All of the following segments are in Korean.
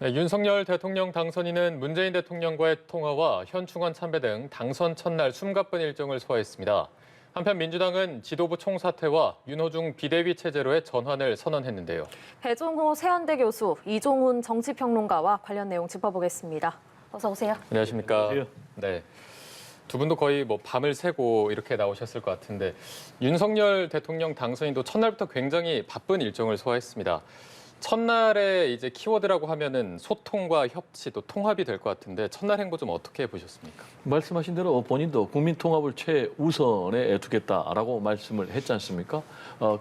네, 윤석열 대통령 당선인은 문재인 대통령과의 통화와 현충원 참배 등 당선 첫날 숨가쁜 일정을 소화했습니다. 한편 민주당은 지도부 총사퇴와 윤호중 비대위 체제로의 전환을 선언했는데요. 배종호 세한대 교수, 이종훈 정치평론가와 관련 내용 짚어보겠습니다. 어서 오세요. 안녕하십니까? 안녕하세요. 네. 두 분도 거의 밤을 새고 이렇게 나오셨을 것 같은데 윤석열 대통령 당선인도 첫날부터 굉장히 바쁜 일정을 소화했습니다. 첫날에 이제 키워드라고 하면은 소통과 협치 또 통합이 될 것 같은데 첫날 행보 좀 어떻게 보셨습니까? 말씀하신 대로 본인도 국민 통합을 최우선에 두겠다라고 말씀을 했지 않습니까?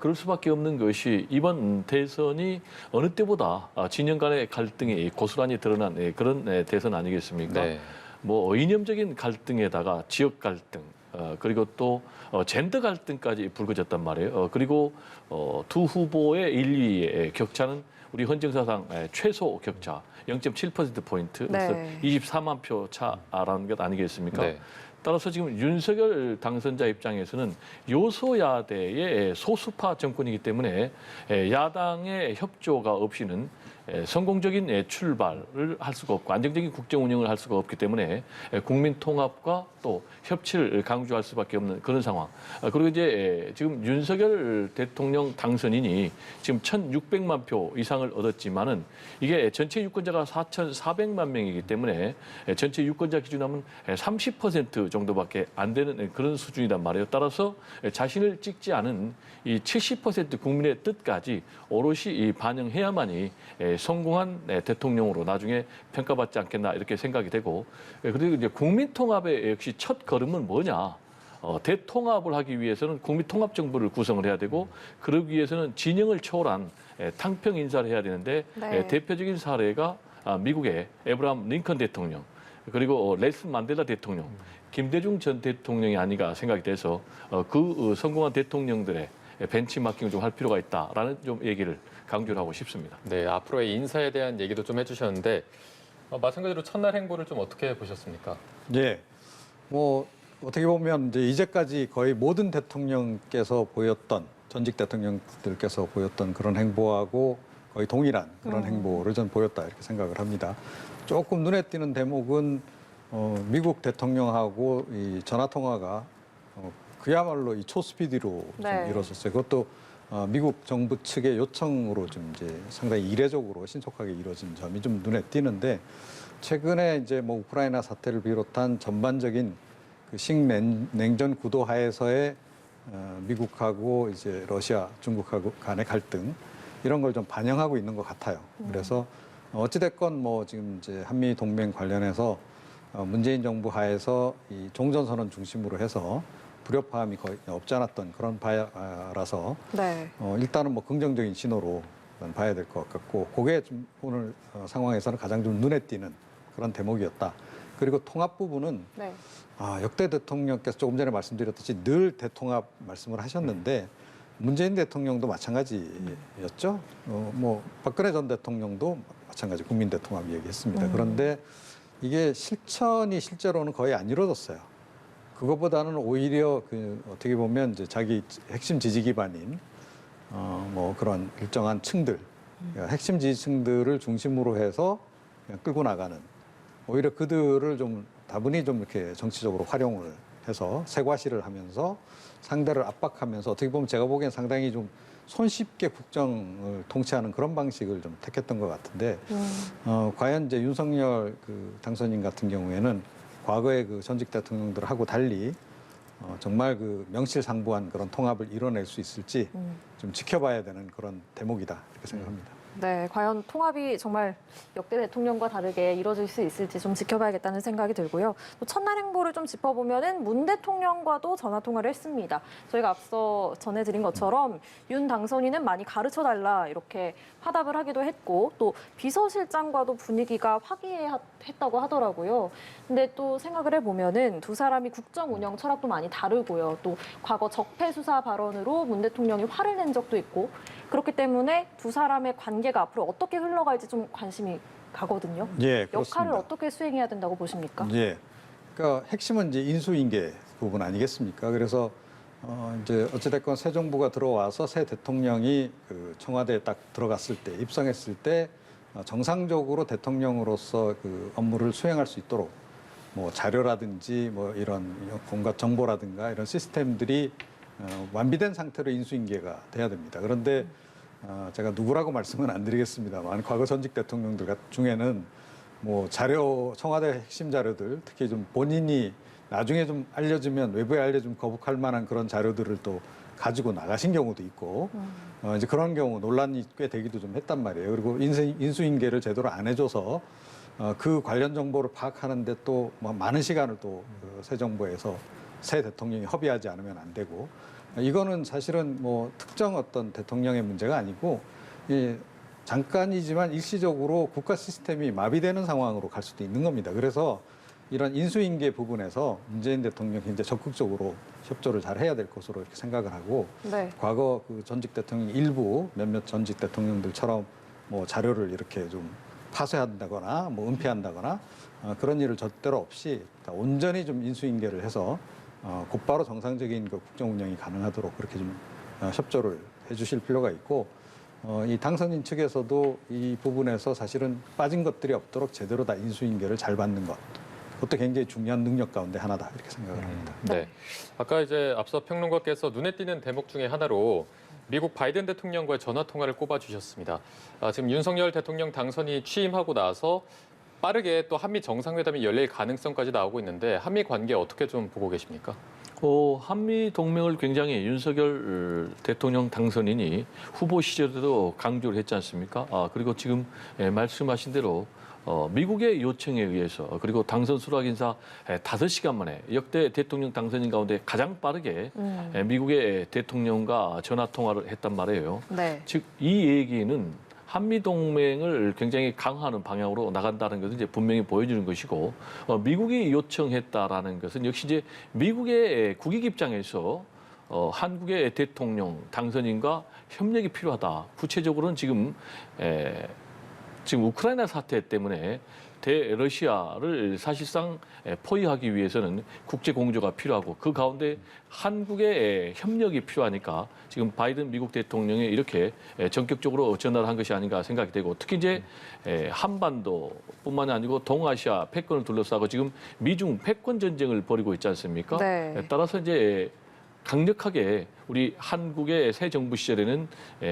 그럴 수밖에 없는 것이 이번 대선이 어느 때보다 진영 간의 갈등이 고스란히 드러난 그런 대선 아니겠습니까? 네. 뭐 이념적인 갈등에다가 지역 갈등, 그리고 또 젠더 갈등까지 불거졌단 말이에요. 그리고 두 후보의 1, 2위의 격차는 우리 헌정사상 최소 격차 0.7%포인트, 그래서 네. 24만 표 차라는 것 아니겠습니까? 네. 따라서 지금 윤석열 당선자 입장에서는 요소야대의 소수파 정권이기 때문에 야당의 협조가 없이는 성공적인 출발을 할 수가 없고 안정적인 국정 운영을 할 수가 없기 때문에 국민 통합과 또 협치를 강조할 수밖에 없는 그런 상황. 그리고 이제 지금 윤석열 대통령 당선인이 지금 1,600만 표 이상을 얻었지만은 이게 전체 유권자가 4,400만 명이기 때문에 전체 유권자 기준하면 30% 정도밖에 안 되는 그런 수준이란 말이에요. 따라서 자신을 찍지 않은 이 70% 국민의 뜻까지 오롯이 반영해야만이 성공한 대통령으로 나중에 평가받지 않겠나 이렇게 생각이 되고, 그리고 이제 국민 통합의 역시 첫 걸음은 뭐냐? 대통합을 하기 위해서는 국민 통합 정부를 구성을 해야 되고, 그러기 위해서는 진영을 초월한 탕평 인사를 해야 되는데 네. 대표적인 사례가 미국의 에브라함 링컨 대통령, 그리고 넬슨 만델라 대통령, 김대중 전 대통령이 아닌가 생각이 돼서 그 성공한 대통령들의 벤치마킹을 좀 할 필요가 있다라는 좀 얘기를 강조를 하고 싶습니다. 네, 앞으로의 인사에 대한 얘기도 좀 해주셨는데 마찬가지로 첫날 행보를 좀 어떻게 보셨습니까? 예. 뭐 어떻게 보면 이제 이제까지 거의 모든 대통령께서 보였던 전직 대통령들께서 보였던 그런 행보하고 거의 동일한 그런 행보를 전 보였다 이렇게 생각을 합니다. 조금 눈에 띄는 대목은 미국 대통령하고 이 전화 통화가 그야말로 이 초스피디로 네. 좀 이루어졌어요. 그것도 미국 정부 측의 요청으로 좀 이제 상당히 이례적으로 신속하게 이루어진 점이 좀 눈에 띄는데, 최근에 이제 뭐 우크라이나 사태를 비롯한 전반적인 그 신냉전 구도 하에서의 미국하고 이제 러시아, 중국하고 간의 갈등 이런 걸 좀 반영하고 있는 것 같아요. 그래서 어찌됐건 뭐 지금 이제 한미 동맹 관련해서 문재인 정부 하에서 이 종전선언 중심으로 해서 불협화음이 거의 없지 않았던 그런 바라서 네. 일단은 뭐 긍정적인 신호로 봐야 될 것 같고, 그게 좀 오늘 상황에서는 가장 좀 눈에 띄는 그런 대목이었다. 그리고 통합 부분은 네. 역대 대통령께서 조금 전에 말씀드렸듯이 늘 대통합 말씀을 하셨는데 문재인 대통령도 마찬가지였죠. 뭐 박근혜 전 대통령도 마찬가지 국민 대통합 얘기했습니다. 그런데 이게 실천이 실제로는 거의 안 이루어졌어요. 그것보다는 오히려 그 어떻게 보면 이제 자기 핵심 지지 기반인 뭐 그런 일정한 층들, 그러니까 핵심 지지층들을 중심으로 해서 그냥 끌고 나가는, 오히려 그들을 좀 다분히 좀 이렇게 정치적으로 활용을 해서 세과시를 하면서 상대를 압박하면서, 어떻게 보면 제가 보기엔 상당히 좀 손쉽게 국정을 통치하는 그런 방식을 좀 택했던 것 같은데, 과연 이제 윤석열 그 당선인 같은 경우에는 과거의 그 전직 대통령들하고 달리 정말 그 명실상부한 그런 통합을 이뤄낼 수 있을지 좀 지켜봐야 되는 그런 대목이다 이렇게 생각합니다. 네, 과연 통합이 정말 역대 대통령과 다르게 이루어질 수 있을지 좀 지켜봐야겠다는 생각이 들고요. 또 첫날 행보를 좀 짚어보면은 문 대통령과도 전화 통화를 했습니다. 저희가 앞서 전해드린 것처럼 윤 당선인은 많이 가르쳐달라 이렇게 화답을 하기도 했고, 또 비서실장과도 분위기가 화기애애했다고 하더라고요. 근데 또 생각을 해보면은 두 사람이 국정 운영 철학도 많이 다르고요. 또 과거 적폐 수사 발언으로 문 대통령이 화를 낸 적도 있고, 그렇기 때문에 두 사람의 관계가 앞으로 어떻게 흘러갈지 좀 관심이 가거든요. 예, 그렇습니다. 역할을 어떻게 수행해야 된다고 보십니까? 예. 그러니까 핵심은 이제 인수인계 부분 아니겠습니까? 그래서 이제 어찌됐건 새 정부가 들어와서 새 대통령이 그 청와대에 딱 들어갔을 때, 입성했을 때 정상적으로 대통령으로서 그 업무를 수행할 수 있도록 뭐 자료라든지 뭐 이런 온갖 정보라든가 이런 시스템들이 완비된 상태로 인수인계가 돼야 됩니다. 그런데 제가 누구라고 말씀은 안 드리겠습니다만 과거 전직 대통령들 중에는 뭐 자료, 청와대 핵심 자료들, 특히 좀 본인이 나중에 좀 알려지면 외부에 알려주면 거북할 만한 그런 자료들을 또 가지고 나가신 경우도 있고 이제 그런 경우 논란이 꽤 되기도 좀 했단 말이에요. 그리고 인수인계를 제대로 안 해줘서 그 관련 정보를 파악하는데 또 많은 시간을 또 새 정부에서 새 대통령이 협의하지 않으면 안 되고 이거는 사실은 뭐 특정 어떤 대통령의 문제가 아니고 잠깐이지만 일시적으로 국가 시스템이 마비되는 상황으로 갈 수도 있는 겁니다. 그래서 이런 인수인계 부분에서 문재인 대통령이 굉장히 적극적으로 협조를 잘 해야 될 것으로 이렇게 생각을 하고 네. 과거 그 전직 대통령 일부 몇몇 전직 대통령들처럼 뭐 자료를 이렇게 좀 파쇄한다거나 뭐 은폐한다거나 그런 일을 절대로 없이 온전히 좀 인수인계를 해서 곧바로 정상적인 그 국정 운영이 가능하도록 그렇게 좀 협조를 해주실 필요가 있고 이 당선인 측에서도 이 부분에서 사실은 빠진 것들이 없도록 제대로 다 인수인계를 잘 받는 것. 그것도 굉장히 중요한 능력 가운데 하나다 이렇게 생각을 합니다. 네. 아까 이제 앞서 평론가께서 눈에 띄는 대목 중에 하나로 미국 바이든 대통령과의 전화 통화를 꼽아주셨습니다. 지금 윤석열 대통령 당선이 취임하고 나서 빠르게 또 한미 정상회담이 열릴 가능성까지 나오고 있는데 한미 관계 어떻게 좀 보고 계십니까? 한미 동맹을 굉장히 윤석열 대통령 당선인이 후보 시절에도 강조를 했지 않습니까? 그리고 지금 말씀하신 대로 미국의 요청에 의해서 그리고 당선 수락 인사 5시간 만에 역대 대통령 당선인 가운데 가장 빠르게 미국의 대통령과 전화 통화를 했단 말이에요. 네. 즉 이 얘기는 한미 동맹을 굉장히 강화하는 방향으로 나간다는 것은 이제 분명히 보여주는 것이고 미국이 요청했다라는 것은 역시 이제 미국의 국익 입장에서 한국의 대통령 당선인과 협력이 필요하다. 구체적으로는 지금 우크라이나 사태 때문에 대러시아를 사실상 포위하기 위해서는 국제 공조가 필요하고 그 가운데 한국의 협력이 필요하니까 지금 바이든 미국 대통령이 이렇게 전격적으로 전화를 한 것이 아닌가 생각이 되고 특히 이제 한반도뿐만이 아니고 동아시아 패권을 둘러싸고 지금 미중 패권 전쟁을 벌이고 있지 않습니까? 네. 따라서 이제 강력하게 우리 한국의 새 정부 시절에는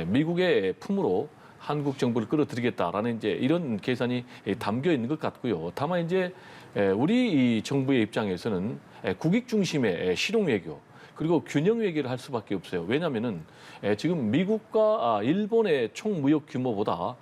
미국의 품으로 한국 정부를 끌어들이겠다라는 이제 이런 계산이 담겨 있는 것 같고요. 다만 이제 우리 이 정부의 입장에서는 국익 중심의 실용 외교 그리고 균형 외교를 할 수밖에 없어요. 왜냐하면은 지금 미국과 일본의 총 무역 규모보다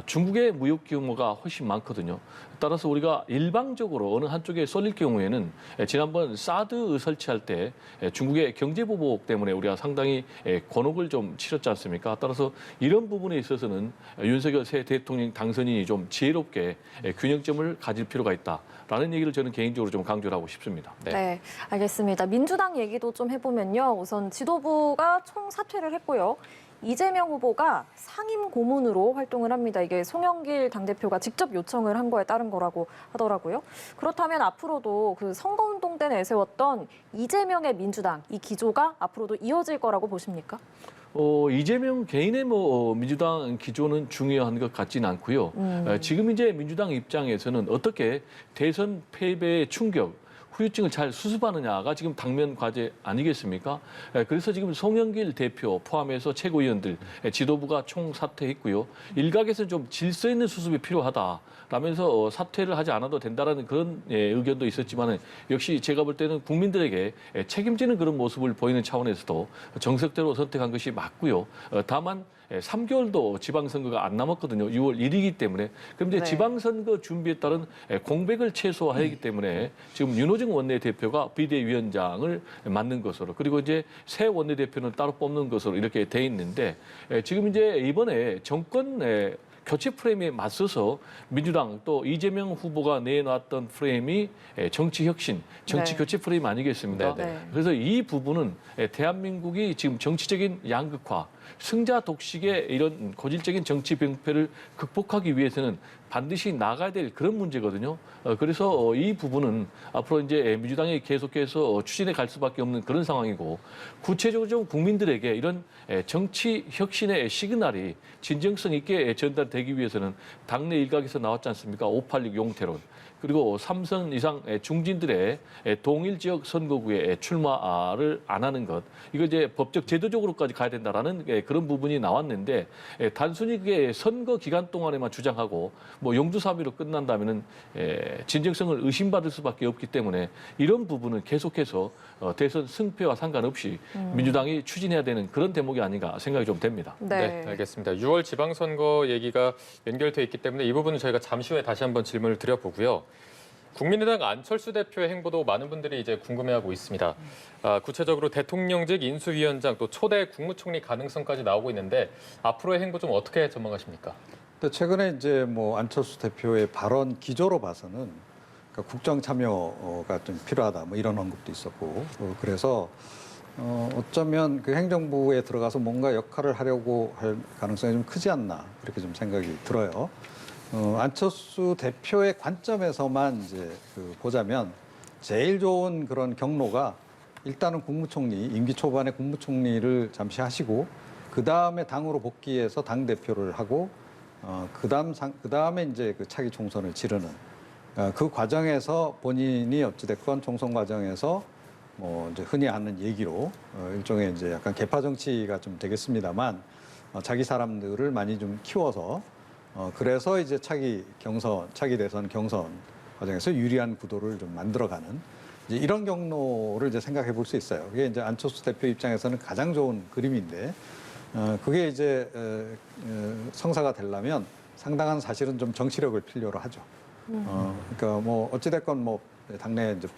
중국의 무역 규모가 훨씬 많거든요. 따라서 우리가 일방적으로 어느 한쪽에 쏠릴 경우에는 지난번 사드 설치할 때 중국의 경제 보복 때문에 우리가 상당히 곤혹을 좀 치렀지 않습니까? 따라서 이런 부분에 있어서는 윤석열 새 대통령 당선인이 좀 지혜롭게 균형점을 가질 필요가 있다라는 얘기를 저는 개인적으로 좀 강조를 하고 싶습니다. 네, 알겠습니다. 민주당 얘기도 좀 해보면요. 우선 지도부가 총사퇴를 했고요. 이재명 후보가 상임 고문으로 활동을 합니다. 이게 송영길 당대표가 직접 요청을 한 거에 따른 거라고 하더라고요. 그렇다면 앞으로도 그 선거운동 때 내세웠던 이재명의 민주당, 이 기조가 앞으로도 이어질 거라고 보십니까? 이재명 개인의 민주당 기조는 중요한 것 같지는 않고요. 지금 이제 민주당 입장에서는 어떻게 대선 패배의 충격, 후유증을 잘 수습하느냐가 지금 당면 과제 아니겠습니까? 그래서 지금 송영길 대표 포함해서 최고위원들 지도부가 총사퇴했고요. 일각에서는 좀 질서 있는 수습이 필요하다라면서 사퇴를 하지 않아도 된다라는 그런 의견도 있었지만 역시 제가 볼 때는 국민들에게 책임지는 그런 모습을 보이는 차원에서도 정석대로 선택한 것이 맞고요. 다만 3개월도 지방선거가 안 남았거든요. 6월 1일이기 때문에. 그럼 이제 네. 지방선거 준비에 따른 공백을 최소화하기 때문에 지금 윤호중 원내대표가 비대위원장을 맡는 것으로 그리고 이제 새 원내대표는 따로 뽑는 것으로 이렇게 돼 있는데 지금 이제 이번에 정권 교체 프레임에 맞서서 민주당 또 이재명 후보가 내놨던 프레임이 정치 혁신, 정치 네. 교체 프레임 아니겠습니까? 네. 그래서 이 부분은 대한민국이 지금 정치적인 양극화, 승자 독식의 이런 고질적인 정치 병폐를 극복하기 위해서는 반드시 나가야 될 그런 문제거든요. 그래서 이 부분은 앞으로 이제 민주당이 계속해서 추진해 갈 수밖에 없는 그런 상황이고, 구체적으로 좀 국민들에게 이런 정치 혁신의 시그널이 진정성 있게 전달되기 위해서는 당내 일각에서 나왔지 않습니까? 586 용태론. 그리고 3선 이상 중진들의 동일 지역 선거구에 출마를 안 하는 것, 이거 이제 법적 제도적으로까지 가야 된다라는 그런 부분이 나왔는데, 단순히 그게 선거 기간 동안에만 주장하고 뭐 용두사미로 끝난다면은 진정성을 의심받을 수밖에 없기 때문에 이런 부분은 계속해서 대선 승패와 상관없이 민주당이 추진해야 되는 그런 대목이 아닌가 생각이 좀 됩니다. 네, 알겠습니다. 6월 지방선거 얘기가 연결돼 있기 때문에 이 부분은 저희가 잠시 후에 다시 한번 질문을 드려보고요. 국민의당 안철수 대표의 행보도 많은 분들이 이제 궁금해하고 있습니다. 구체적으로 대통령직 인수위원장 또 초대 국무총리 가능성까지 나오고 있는데 앞으로의 행보 좀 어떻게 전망하십니까? 근데 최근에 이제 뭐 안철수 대표의 발언 기조로 봐서는 그러니까 국정 참여가 좀 필요하다 뭐 이런 언급도 있었고, 그래서 어쩌면 그 행정부에 들어가서 뭔가 역할을 하려고 할 가능성이 좀 크지 않나 그렇게 좀 생각이 들어요. 안철수 대표의 관점에서만 이제 보자면 제일 좋은 그런 경로가 일단은 국무총리, 임기 초반에 국무총리를 잠시 하시고 그 다음에 당으로 복귀해서 당 대표를 하고 그 다음에 이제 그 차기 총선을 치르는 그 과정에서 본인이 어찌됐건 총선 과정에서 뭐 이제 흔히 하는 얘기로 일종의 이제 약간 계파 정치가 좀 되겠습니다만 자기 사람들을 많이 좀 키워서 그래서 이제 차기 대선 경선 과정에서 유리한 구도를 좀 만들어가는 이제 이런 경로를 이제 생각해 볼 수 있어요. 그게 이제 안철수 대표 입장에서는 가장 좋은 그림인데, 그게 이제 성사가 되려면 상당한 사실은 좀 정치력을 필요로 하죠. 그러니까 뭐 어찌됐건 뭐 당내 이제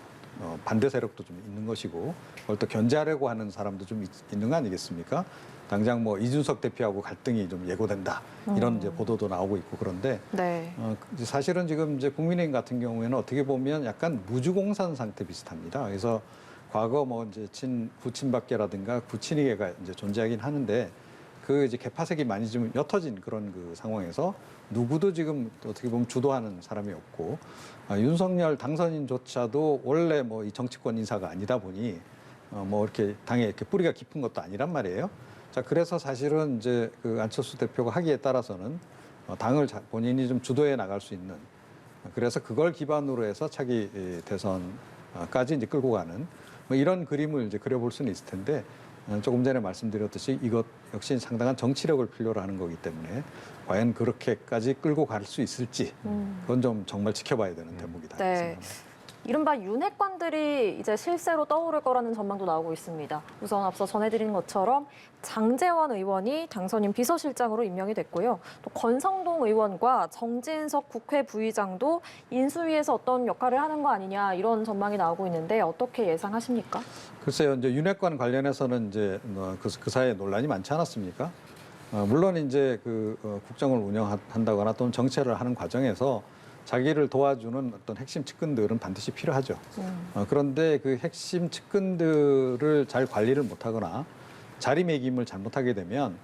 반대 세력도 좀 있는 것이고, 그걸 또 견제하려고 하는 사람도 좀 있는 거 아니겠습니까? 당장 뭐 이준석 대표하고 갈등이 좀 예고된다 이런 이제 보도도 나오고 있고 그런데 네. 사실은 지금 이제 국민의힘 같은 경우에는 어떻게 보면 약간 무주공산 상태 비슷합니다. 그래서 과거 뭐 이제 부친박계라든가 부친이계가 이제 존재하긴 하는데 그 이제 개파색이 많이 좀 옅어진 그런 그 상황에서 누구도 지금 어떻게 보면 주도하는 사람이 없고, 윤석열 당선인조차도 원래 뭐 이 정치권 인사가 아니다 보니 뭐 이렇게 당에 이렇게 뿌리가 깊은 것도 아니란 말이에요. 자, 그래서 사실은 이제 그 안철수 대표가 하기에 따라서는 당을 본인이 좀 주도해 나갈 수 있는, 그래서 그걸 기반으로 해서 차기 대선까지 이제 끌고 가는 뭐 이런 그림을 이제 그려볼 수는 있을 텐데, 조금 전에 말씀드렸듯이 이것 역시 상당한 정치력을 필요로 하는 거기 때문에 과연 그렇게까지 끌고 갈 수 있을지 그건 좀 정말 지켜봐야 되는 대목이다. 네. 생각합니다. 이른바 윤핵관들이 이제 실세로 떠오를 거라는 전망도 나오고 있습니다. 우선 앞서 전해드린 것처럼 장제원 의원이 당선인 비서실장으로 임명이 됐고요. 또 권성동 의원과 정진석 국회 부의장도 인수위에서 어떤 역할을 하는 거 아니냐 이런 전망이 나오고 있는데 어떻게 예상하십니까? 글쎄요, 이제 윤핵관 관련해서는 이제 그 사이에 논란이 많지 않았습니까? 물론 이제 국정을 운영한다거나 또는 정치를 하는 과정에서 자기를 도와주는 어떤 핵심 측근들은 반드시 필요하죠. 그런데 그 핵심 측근들을 잘 관리를 못하거나 자리매김을 잘못하게 되면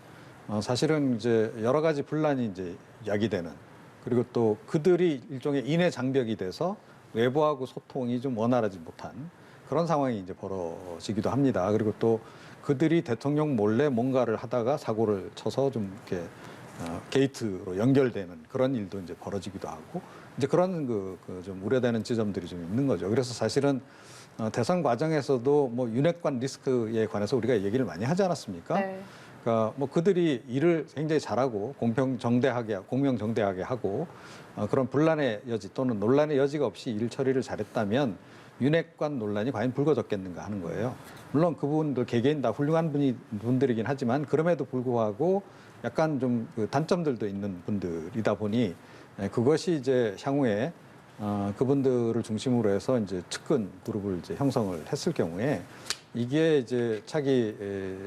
사실은 이제 여러 가지 분란이 이제 야기되는, 그리고 또 그들이 일종의 인해 장벽이 돼서 외부하고 소통이 좀 원활하지 못한 그런 상황이 이제 벌어지기도 합니다. 그리고 또 그들이 대통령 몰래 뭔가를 하다가 사고를 쳐서 좀 이렇게 게이트로 연결되는 그런 일도 이제 벌어지기도 하고, 이제 그런 좀 우려되는 지점들이 좀 있는 거죠. 그래서 사실은 대선 과정에서도 뭐 윤핵관 리스크에 관해서 우리가 얘기를 많이 하지 않았습니까? 네. 그러니까 뭐 그들이 일을 굉장히 잘하고 공명정대하게 하고 그런 분란의 여지 또는 논란의 여지가 없이 일 처리를 잘했다면 윤핵관 논란이 과연 불거졌겠는가 하는 거예요. 물론 그분들 개개인 다 훌륭한 분들이긴 하지만 그럼에도 불구하고 약간 좀 단점들도 있는 분들이다 보니 그것이 이제 향후에 그분들을 중심으로 해서 이제 측근 그룹을 이제 형성을 했을 경우에 이게 이제 차기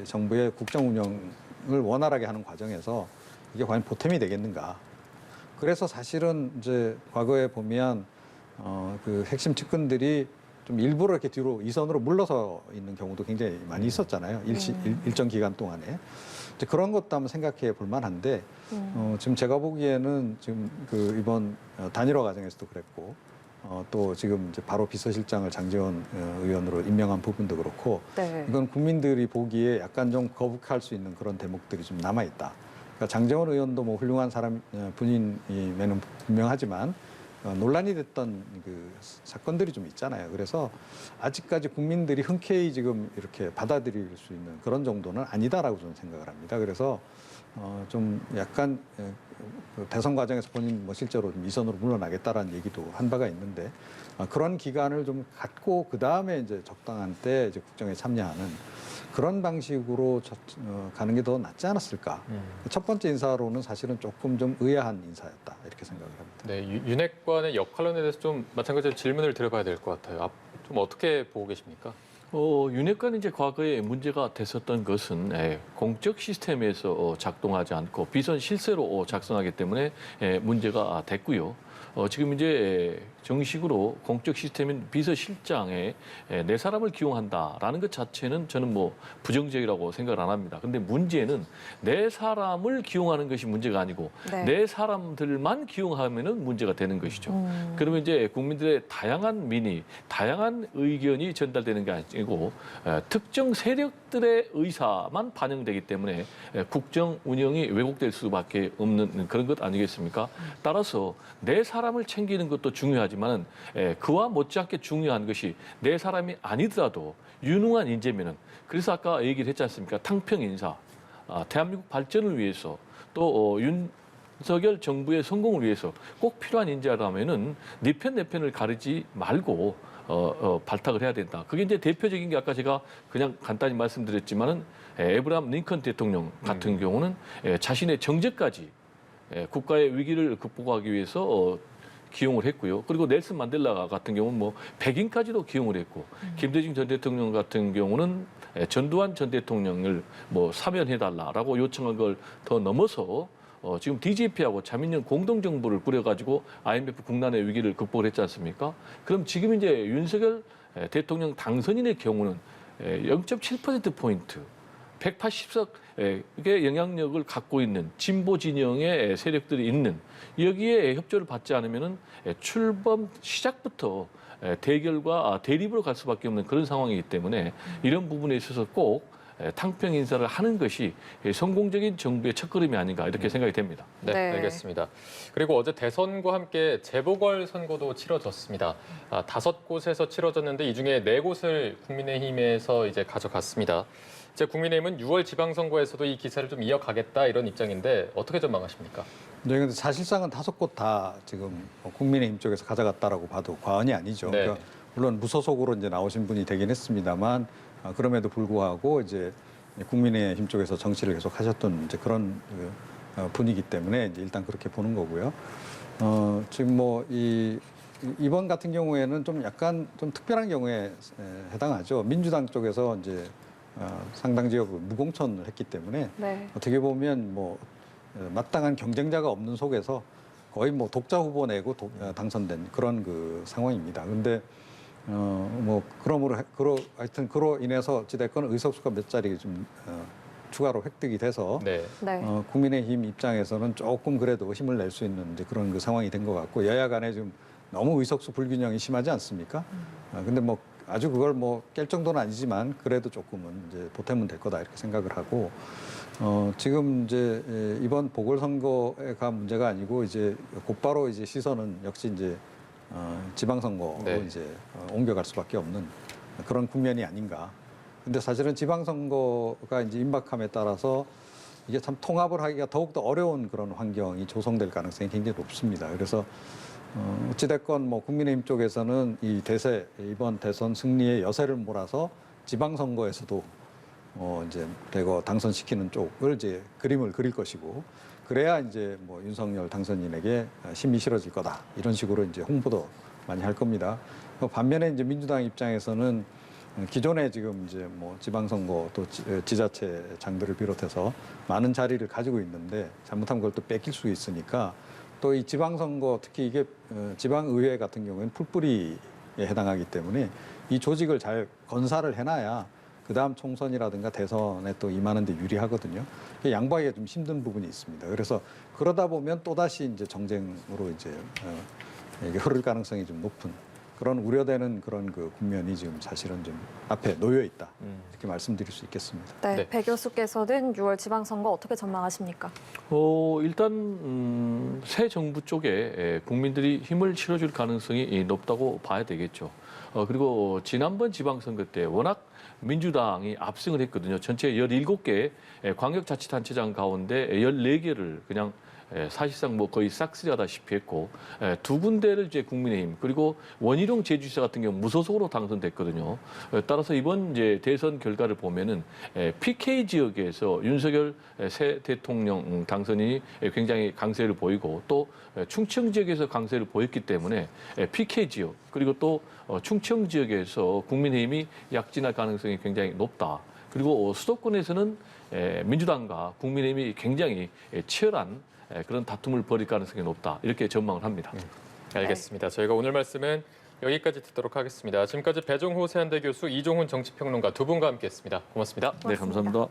정부의 국정 운영을 원활하게 하는 과정에서 이게 과연 보탬이 되겠는가. 그래서 사실은 이제 과거에 보면 그 핵심 측근들이 좀 일부러 이렇게 뒤로 이선으로 물러서 있는 경우도 굉장히 많이 있었잖아요. 일정 기간 동안에. 이제 그런 것도 한번 생각해 볼 만한데 지금 제가 보기에는 지금 그 이번 단일화 과정에서도 그랬고 또 지금 이제 바로 비서실장을 장제원 의원으로 임명한 부분도 그렇고 네. 이건 국민들이 보기에 약간 좀 거북할 수 있는 그런 대목들이 좀 남아 있다. 그러니까 장제원 의원도 뭐 훌륭한 사람 분인임에는 분명하지만 논란이 됐던 그 사건들이 좀 있잖아요. 그래서 아직까지 국민들이 흔쾌히 지금 이렇게 받아들일 수 있는 그런 정도는 아니다라고 저는 생각을 합니다. 그래서 좀 약간 그 대선 과정에서 본인 뭐 실제로 좀 이선으로 물러나겠다라는 얘기도 한 바가 있는데 그런 기간을 좀 갖고 그 다음에 이제 적당한 때 이제 국정에 참여하는 그런 방식으로 가는 게 더 낫지 않았을까. 첫 번째 인사로는 사실은 조금 좀 의아한 인사였다 이렇게 생각을 합니다. 네, 윤핵관의 역할론에 대해서 좀 마찬가지로 질문을 드려봐야 될 것 같아요. 좀 어떻게 보고 계십니까? 윤핵관이 이제 과거에 문제가 됐었던 것은 공적 시스템에서 작동하지 않고 비선 실세로 작성하기 때문에 문제가 됐고요. 지금 이제 정식으로 공적 시스템인 비서실장에 네 사람을 기용한다라는 것 자체는 저는 뭐 부정적이라고 생각을 안 합니다. 근데 문제는 네 사람을 기용하는 것이 문제가 아니고 네 사람들만 기용하면은 문제가 되는 것이죠. 그러면 이제 국민들의 다양한 민의, 다양한 의견이 전달되는 게 아니고 특정 세력들의 의사만 반영되기 때문에 국정 운영이 왜곡될 수밖에 없는 그런 것 아니겠습니까? 따라서 네 사람을 챙기는 것도 중요하지만 그와 못지않게 중요한 것이 네 사람이 아니더라도 유능한 인재면은 그래서 아까 얘기를 했지 않습니까? 탕평 인사, 대한민국 발전을 위해서 또 윤석열 정부의 성공을 위해서 꼭 필요한 인재라면은 네 편 내 편을 가리지 말고 발탁을 해야 된다. 그게 이제 대표적인 게 아까 제가 그냥 간단히 말씀드렸지만은 에브라함 링컨 대통령 같은 경우는 자신의 정제까지 국가의 위기를 극복하기 위해서 기용을 했고요. 그리고 넬슨 만델라 같은 경우는 뭐 백인까지도 기용을 했고 김대중 전 대통령 같은 경우는 전두환 전 대통령을 뭐 사면해달라라고 요청한 걸 더 넘어서 지금 DJP하고 자민련 공동정부를 꾸려가지고 IMF 국난의 위기를 극복을 했지 않습니까? 그럼 지금 이제 윤석열 대통령 당선인의 경우는 0.7%포인트 180석의 영향력을 갖고 있는 진보 진영의 세력들이 있는 여기에 협조를 받지 않으면은 출범 시작부터 대결과 대립으로 갈 수밖에 없는 그런 상황이기 때문에 이런 부분에 있어서 꼭 탕평 인사를 하는 것이 성공적인 정부의 첫걸음이 아닌가 이렇게 생각이 됩니다. 네, 알겠습니다. 그리고 어제 대선과 함께 재보궐 선거도 치러졌습니다. 5곳에서 치러졌는데 이 중에 4곳을 국민의힘에서 이제 가져갔습니다. 이제 국민의힘은 6월 지방선거에서도 이 기세를 좀 이어가겠다 이런 입장인데 어떻게 전망하십니까? 네, 근데 사실상은 5곳 다 지금 국민의힘 쪽에서 가져갔다라고 봐도 과언이 아니죠. 네. 그러니까 물론 무소속으로 이제 나오신 분이 되긴 했습니다만 그럼에도 불구하고 이제 국민의힘 쪽에서 정치를 계속 하셨던 이제 그런 분이기 때문에 이제 일단 그렇게 보는 거고요. 지금 뭐 이번 같은 경우에는 좀 약간 좀 특별한 경우에 해당하죠. 민주당 쪽에서 이제 상당 지역을 무공천을 했기 때문에 어떻게 보면 뭐 마땅한 경쟁자가 없는 속에서 거의 뭐 독자 후보 내고 당선된 그런 그 상황입니다. 근데 뭐 하여튼 그로 인해서 어찌됐건 의석수가 몇 자리 좀 추가로 획득이 돼서 국민의힘 입장에서는 조금 그래도 힘을 낼 수 있는 이제 그런 그 상황이 된 것 같고 여야 간에 좀 너무 의석수 불균형이 심하지 않습니까? 근데 뭐 아주 그걸 뭐 깰 정도는 아니지만 그래도 조금은 이제 보탬은 될 거다 이렇게 생각을 하고 지금 이제 이번 보궐선거가 문제가 아니고 이제 곧바로 이제 시선은 역시 이제 지방선거로 이제 옮겨갈 수밖에 없는 그런 국면이 아닌가. 근데 사실은 지방선거가 이제 임박함에 따라서 이게 참 통합을 하기가 더욱더 어려운 그런 환경이 조성될 가능성이 굉장히 높습니다. 그래서 어찌됐건 뭐 국민의힘 쪽에서는 이번 대선 승리의 여세를 몰아서 지방선거에서도 이제 대거 당선시키는 쪽을 이제 그림을 그릴 것이고 그래야 이제 뭐 윤석열 당선인에게 힘이 실어질 거다 이런 식으로 이제 홍보도 많이 할 겁니다. 반면에 이제 민주당 입장에서는 기존에 지금 이제 뭐 지방선거 또 지자체장들을 비롯해서 많은 자리를 가지고 있는데 잘못하면 그걸 또 뺏길 수 있으니까 또 이 지방선거 특히 이게 지방의회 같은 경우에는 풀뿌리의 해당하기 때문에 이 조직을 잘 건사를 해놔야 그다음 총선이라든가 대선에 또 임하는데 유리하거든요. 양보하기가 좀 힘든 부분이 있습니다. 그래서 그러다 보면 또 다시 이제 정쟁으로 이제 이게 흐를 가능성이 좀 높은 그런 우려되는 그런 그 국면이 지금 사실은 좀 앞에 놓여 있다 이렇게 말씀드릴 수 있겠습니다. 네, 네. 배 교수께서는 6월 지방선거 어떻게 전망하십니까? 일단 새 정부 쪽에 국민들이 힘을 실어줄 가능성이 높다고 봐야 되겠죠. 그리고 지난번 지방선거 때 워낙 민주당이 압승을 했거든요. 전체 17개 광역자치단체장 가운데 14개를 그냥 사실상 뭐 거의 싹쓸이하다시피 했고 두 군데를 이제 국민의힘 그리고 원희룡 제주시장 같은 경우 무소속으로 당선됐거든요. 따라서 이번 이제 대선 결과를 보면은 PK 지역에서 윤석열 새 대통령 당선이 굉장히 강세를 보이고 또 충청 지역에서 강세를 보였기 때문에 PK 지역 그리고 또 충청 지역에서 국민의힘이 약진할 가능성이 굉장히 높다. 그리고 수도권에서는 민주당과 국민의힘이 굉장히 치열한 그런 다툼을 벌일 가능성이 높다. 이렇게 전망을 합니다. 알겠습니다. 저희가 오늘 말씀은 여기까지 듣도록 하겠습니다. 지금까지 배종호 세한대 교수, 이종훈 정치평론가 두 분과 함께했습니다. 고맙습니다. 네, 감사합니다.